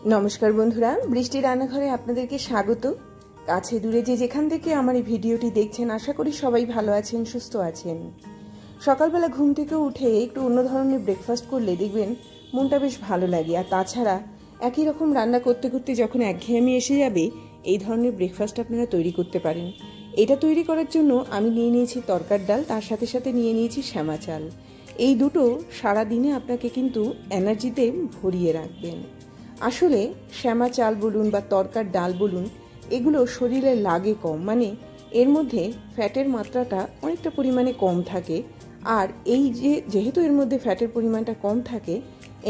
नमस्कार बंधुरा बृष्टि रान्नाघरे आपनादेरके स्वागत। काछे दूरे जे जेखान थेके आमार एई भिडियोटी देखछेन आशा करी सबाई भालो आछेन सुस्थ आछेन। सकालबेला घुम थेके उठे एकटु अन्य धरनेर ब्रेकफास्ट करले देखबेन मनटा बेश भालो लागे। आर ताछाड़ा एकई रकम रान्ना करते करते जखन एकघेयेमी एसे जाबे এই ধরনের ব্রেকফাস্ট আপনারা তৈরি করতে পারেন। এটা তৈরি করার জন্য আমি নিয়ে নিয়েছি তরকার ডাল, তার সাথে সাথে নিয়ে নিয়েছি শ্যামা চাল। এই দুটো সারা দিনে আপনাকে কিন্তু এনার্জিতে ভরিয়ে রাখবেন। আসলে শ্যামা চাল বলুন বা তরকার ডাল বলুন, এগুলো শরীরে লাগে কম, মানে এর মধ্যে ফ্যাটের মাত্রাটা অনেকটা পরিমাণে কম থাকে। আর এই যেহেতু এর মধ্যে ফ্যাটের পরিমাণটা কম থাকে,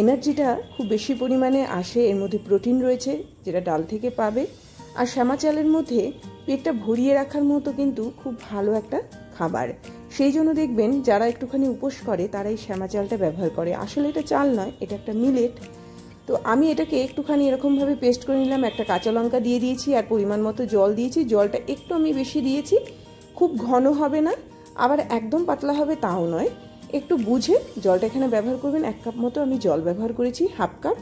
এনার্জিটা খুব বেশি পরিমাণে আসে। এর মধ্যে প্রোটিন রয়েছে যেটা ডাল থেকে পাবে। আর শ্যামা চালের মধ্যে পেটটা ভরিয়ে রাখার মতো কিন্তু খুব ভালো একটা খাবার। সেই জন্য দেখবেন যারা একটুখানি উপোস করে তারা এই শ্যামা চালটা ব্যবহার করে। আসলে এটা চাল নয়, এটা একটা মিলেট। তো আমি এটাকে একটুখানি এরকমভাবে পেস্ট করে নিলাম। একটা কাঁচা লঙ্কা দিয়ে দিয়েছি আর পরিমাণ মতো জল দিয়েছি। জলটা একটু আমি বেশি দিয়েছি, খুব ঘন হবে না আবার একদম পাতলা হবে তাও নয়, একটু বুঝে জলটা এখানে ব্যবহার করবেন। 1 কাপ মতো আমি জল ব্যবহার করেছি, 1/2 কাপ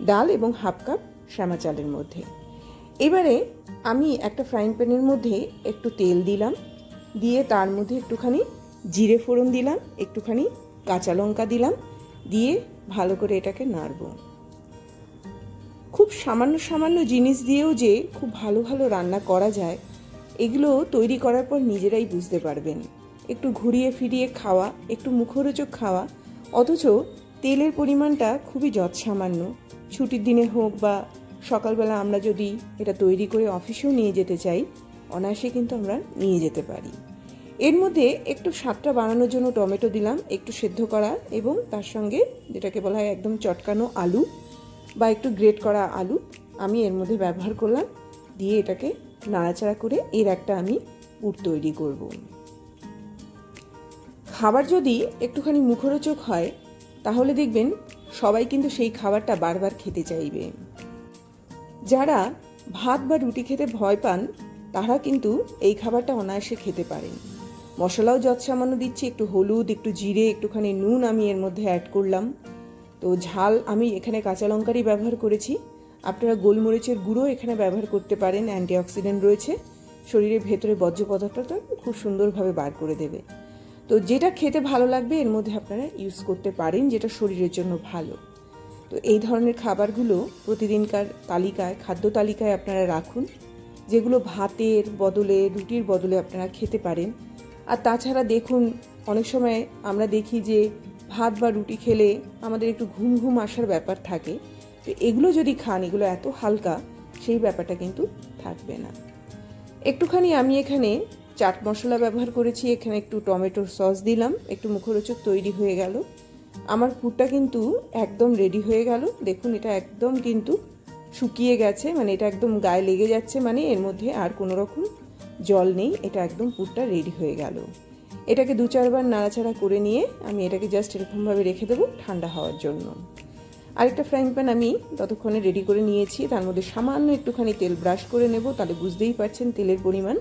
ডাল এবং 1/2 কাপ শ্যামা চালের মধ্যে। এবারে আমি একটা ফ্রাইং প্যানের মধ্যে একটু তেল দিলাম, দিয়ে তার মধ্যে একটুখানি জিরে ফোড়ন দিলাম, একটুখানি কাঁচা লঙ্কা দিলাম, দিয়ে ভালো করে এটাকে নাড়ব। খুব সামান্য সামান্য জিনিস দিয়েও যে খুব ভালো ভালো রান্না করা যায়, এগুলো তৈরি করার পর নিজেরাই বুঝতে পারবেন। একটু ঘুরিয়ে ফিরিয়ে খাওয়া, একটু মুখরোচক খাওয়া, অথচ তেলের পরিমাণটা খুবই যৎসামান্য। ছুটির দিনে হোক বা সকালবেলা আমরা যদি এটা তৈরি করে অফিসেও নিয়ে যেতে চাই, অনায়াসে কিন্তু আমরা নিয়ে যেতে পারি। এর মধ্যে একটু স্বাদটা বাড়ানোর জন্য টমেটো দিলাম, একটু সেদ্ধ করা, এবং তার সঙ্গে যেটাকে বলা হয় একদম চটকানো আলু বা একটু গ্রেট করা আলু আমি এর মধ্যে ব্যবহার করলাম। দিয়ে এটাকে নাড়াচাড়া করে এর একটা আমি পুর তৈরি করব। খাবার যদি একটুখানি মুখরোচক হয় তাহলে দেখবেন সবাই কিন্তু সেই খাবারটা বারবার খেতে চাইবে। যারা ভাত বা রুটি খেতে ভয় পান তারা কিন্তু এই খাবারটা অনায়াসে খেতে পারেন। মশলাও যৎসামান্য দিচ্ছি, একটু হলুদ, একটু জিরে, একটুখানি নুন আমি এর মধ্যে অ্যাড করলাম। তো ঝাল আমি এখানে কাঁচা লঙ্কারই ব্যবহার করেছি। আপনারা গোলমরিচের গুঁড়ো এখানে ব্যবহার করতে পারেন, অ্যান্টিঅক্সিডেন্ট রয়েছে, শরীরের ভেতরে বর্জ্য পদার্থটা খুব সুন্দরভাবে বার করে দেবে। তো যেটা খেতে ভালো লাগবে এর মধ্যে আপনারা ইউজ করতে পারেন, যেটা শরীরের জন্য ভালো। তো এই ধরনের খাবারগুলো প্রতিদিনকার তালিকায়, খাদ্য তালিকায় আপনারা রাখুন, যেগুলো ভাতের বদলে, রুটির বদলে আপনারা খেতে পারেন। আর তাছাড়া দেখুন, অনেক সময় আমরা দেখি যে ভাত বা রুটি খেলে আমাদের একটু ঘুম ঘুম আসার ব্যাপার থাকে। তো এগুলো যদি খান, এগুলো এত হালকা, সেই ব্যাপারটা কিন্তু থাকবে না। একটুখানি আমি এখানে চাট মশলা ব্যবহার করেছি, এখানে একটু টমেটোর সস দিলাম, একটু মুখরোচক তৈরি হয়ে গেল। আমার পুরটা কিন্তু একদম রেডি হয়ে গেল। দেখুন এটা একদম কিন্তু শুকিয়ে গেছে, মানে এটা একদম গায়ে লেগে যাচ্ছে, মানে এর মধ্যে আর কোনো রকম জল নেই। এটা একদম পুরটা রেডি হয়ে গেল। এটাকে 2-4 বার নাড়াচাড়া করে নিয়ে আমি এটাকে জাস্ট এরকমভাবে রেখে দেবো ঠান্ডা হওয়ার জন্য। আরেকটা ফ্রাইং প্যান আমি ততক্ষণে রেডি করে নিয়েছি, তার মধ্যে সামান্য একটুখানি তেল ব্রাশ করে নেব, তাহলে বুঝতেই পারছেন তেলের পরিমাণ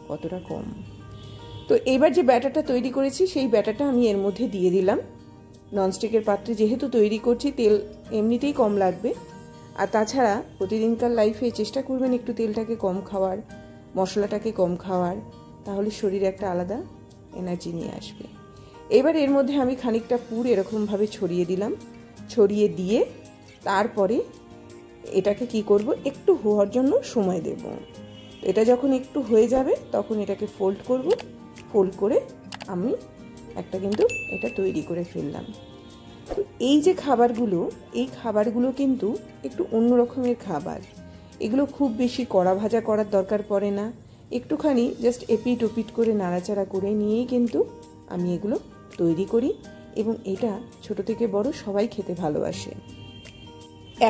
কতটা কম। তো এবার যে ব্যাটারটা তৈরি করেছি সেই ব্যাটারটা আমি এর মধ্যে দিয়ে দিলাম। ননস্টিকের পাত্রে যেহেতু তৈরি করছি, তেল এমনিতেই কম লাগবে। আর তাছাড়া প্রতিদিনকার লাইফে চেষ্টা করবেন একটু তেলটাকে কম খাওয়ার, মশলাটাকে কম খাওয়ার, তাহলে শরীরে একটা আলাদা এনার্জি নিয়ে আসবে। এবার এর মধ্যে আমি খানিকটা পুর এরকমভাবে ছড়িয়ে দিলাম। ছড়িয়ে দিয়ে তারপরে এটাকে কি করব, একটু হওয়ার জন্য সময় দেব। এটা যখন একটু হয়ে যাবে তখন এটাকে ফোল্ড করব। ফোল্ড করে আমি একটা কিন্তু এটা তৈরি করে ফেললাম। তো এই যে খাবারগুলো, এই খাবারগুলো কিন্তু একটু অন্য রকমের খাবার। এগুলো খুব বেশি কড়া ভাজা করার দরকার পড়ে না, একটুখানি জাস্ট এপিট ওপিট করে নাড়াচাড়া করে নিয়েই কিন্তু আমি এগুলো তৈরি করি, এবং এটা ছোট থেকে বড় সবাই খেতে ভালোবাসে।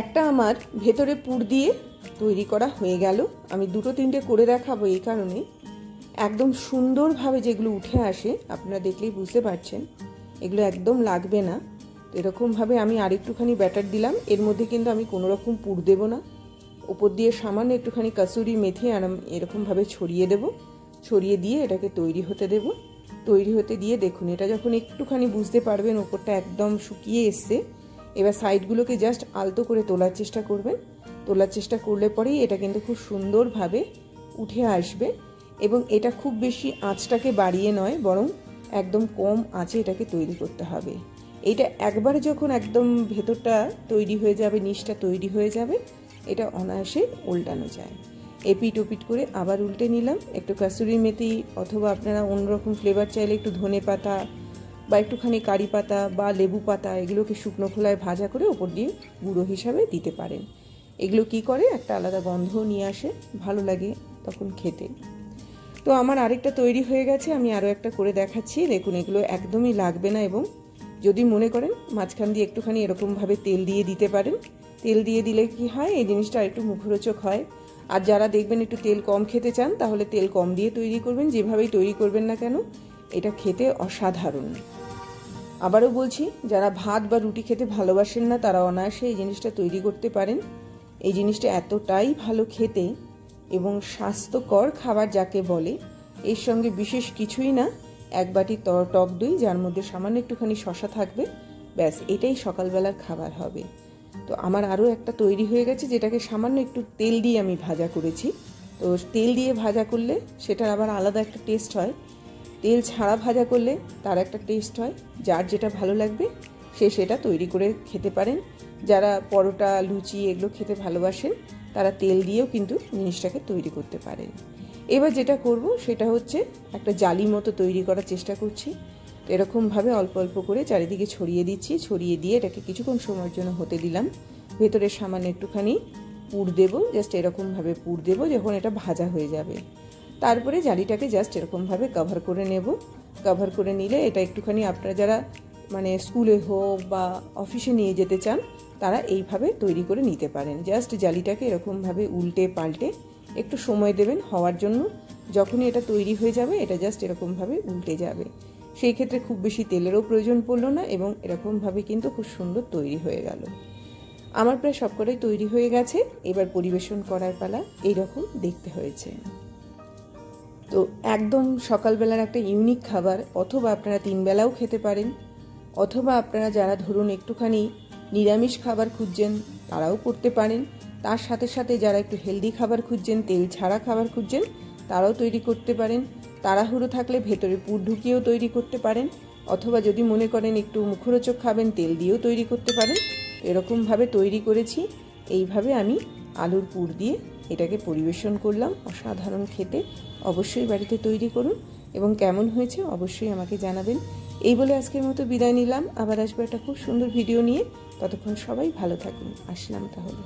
একটা আমার ভেতরে পুর দিয়ে তৈরি করা হয়ে গেল। আমি 2-3টে করে দেখাবো, এই কারণে একদম সুন্দরভাবে যেগুলো উঠে আসে আপনারা দেখলেই বুঝতে পারছেন, এগুলো একদম লাগবে না। এরকমভাবে আমি আরেকটুখানি ব্যাটার দিলাম। এর মধ্যে কিন্তু আমি কোনো রকম পুর দেব না, ওপর দিয়ে সামান্য একটুখানি কাসুরি মেথি আর এরকমভাবে ছড়িয়ে দেব। ছড়িয়ে দিয়ে এটাকে তৈরি হতে দেব। তৈরি হতে দিয়ে দেখুন এটা যখন একটুখানি বুঝতে পারবেন ওপরটা একদম শুকিয়ে এসছে, এবার সাইডগুলোকে জাস্ট আলতো করে তোলার চেষ্টা করবেন। তোলার চেষ্টা করলে পরেই এটা কিন্তু খুব সুন্দরভাবে উঠে আসবে। এবং এটা খুব বেশি আঁচটাকে বাড়িয়ে নয়, বরং একদম কম আঁচে এটাকে তৈরি করতে হবে। এটা একবারে যখন একদম ভেতরটা তৈরি হয়ে যাবে, নিচটা তৈরি হয়ে যাবে, এটা অনায়াসে উল্টানো যায়। এপিট ওপিট করে আবার উল্টে নিলাম। একটু কাসুরি মেথি অথবা আপনারা অন্যরকম ফ্লেভার চাইলে একটু ধনে পাতা বা একটুখানি কারি পাতা বা লেবু পাতা, এগুলোকে শুকনো খোলায় ভাজা করে ওপর দিয়ে গুঁড়ো হিসাবে দিতে পারেন। এগুলো কি করে একটা আলাদা গন্ধ নিয়ে আসে, ভালো লাগে তখন খেতে। তো আমার আরেকটা তৈরি হয়ে গেছে, আমি আরও একটা করে দেখাচ্ছি। দেখুন, এগুলো একদমই লাগবে না, এবং যদি মনে করেন মাঝখান দিয়ে একটুখানি এরকমভাবে তেল দিয়ে দিতে পারেন। তেল দিয়ে দিলে কি হয়, এই জিনিসটা একটু মুখরোচক হয়। আর যারা দেখবেন একটু তেল কম খেতে চান, তাহলে তেল কম দিয়ে তৈরি করবেন। যেভাবেই তৈরি করবেন না কেন, এটা খেতে অসাধারণ। আবারও বলছি, যারা ভাত বা রুটি খেতে ভালোবাসেন না, তারা অনায়াসে এই জিনিসটা তৈরি করতে পারেন। এই জিনিসটা এতটাই ভালো খেতে এবং স্বাস্থ্যকর খাবার যাকে বলে। এর সঙ্গে বিশেষ কিছুই না, এক বাটি টক দই, যার মধ্যে সামান্য একটুখানি শসা থাকবে, ব্যাস এটাই সকালবেলার খাবার হবে। তো আমার আরও একটা তৈরি হয়ে গেছে, যেটাকে সামান্য একটু তেল দিয়ে আমি ভাজা করেছি। তো তেল দিয়ে ভাজা করলে সেটার আবার আলাদা একটা টেস্ট হয়, তেল ছাড়া ভাজা করলে তার একটা টেস্ট হয়। যার যেটা ভালো লাগবে সে সেটা তৈরি করে খেতে পারেন। যারা পরোটা, লুচি এগুলো খেতে ভালোবাসেন, তারা তেল দিয়েও কিন্তু জিনিসটাকে তৈরি করতে পারেন। এবার যেটা করব সেটা হচ্ছে, একটা জালি মতো তৈরি করার চেষ্টা করছি। তো এরকমভাবে অল্প অল্প করে চারিদিকে ছড়িয়ে দিচ্ছি। ছড়িয়ে দিয়ে এটাকে কিছুক্ষণ সময়ের জন্য হতে দিলাম। ভেতরে সামান্য একটুখানি পুর দেবো, জাস্ট এরকমভাবে পুর দেবো যখন এটা ভাজা হয়ে যাবে। তারপরে জালিটাকে জাস্ট এরকমভাবে কভার করে নেব। কভার করে নিলে এটা একটুখানি আপনারা যারা মানে স্কুলে হোক বা অফিসে নিয়ে যেতে চান, তারা এইভাবে তৈরি করে নিতে পারেন। জাস্ট জালিটাকে এরকমভাবে উল্টে পাল্টে একটু সময় দেবেন হওয়ার জন্য। যখনই এটা তৈরি হয়ে যাবে, এটা জাস্ট এরকমভাবে উল্টে যাবে। সেই ক্ষেত্রে খুব বেশি তেলেরও প্রয়োজন পড়লো না, এবং এরকমভাবে কিন্তু খুব সুন্দর তৈরি হয়ে গেল। আমার প্রায় সবকটাই তৈরি হয়ে গেছে। এবার পরিবেশন করার পালা। এইরকম দেখতে হয়েছে। তো একদম সকালবেলার একটা ইউনিক খাবার, অথবা আপনারা 3 বেলাও খেতে পারেন, অথবা আপনারা যারা ধরুন একটুখানি নিরামিষ খাবার খুঁজছেন তারাও করতে পারেন। তার সাথে সাথে যারা একটু হেলদি খাবার খুঁজছেন, তেল ছাড়া খাবার খুঁজছেন, তারাও তৈরি করতে পারেন। তাড়াহুড়ো থাকলে ভেতরে পুর ঢুকিয়েও তৈরি করতে পারেন, অথবা যদি মনে করেন একটু মুখরোচক খাবেন, তেল দিয়েও তৈরি করতে পারেন। এরকমভাবে তৈরি করেছি। এইভাবে আমি আলুর পুর দিয়ে এটাকে পরিবেশন করলাম। অসাধারণ খেতে। অবশ্যই বাড়িতে তৈরি করুন, এবং কেমন হয়েছে অবশ্যই আমাকে জানাবেন। এই বলে আজকের মতো বিদায় নিলাম। আবার আসবো একটা খুব সুন্দর ভিডিও নিয়ে। ততক্ষণ সবাই ভালো থাকুন। আসলাম তাহলে।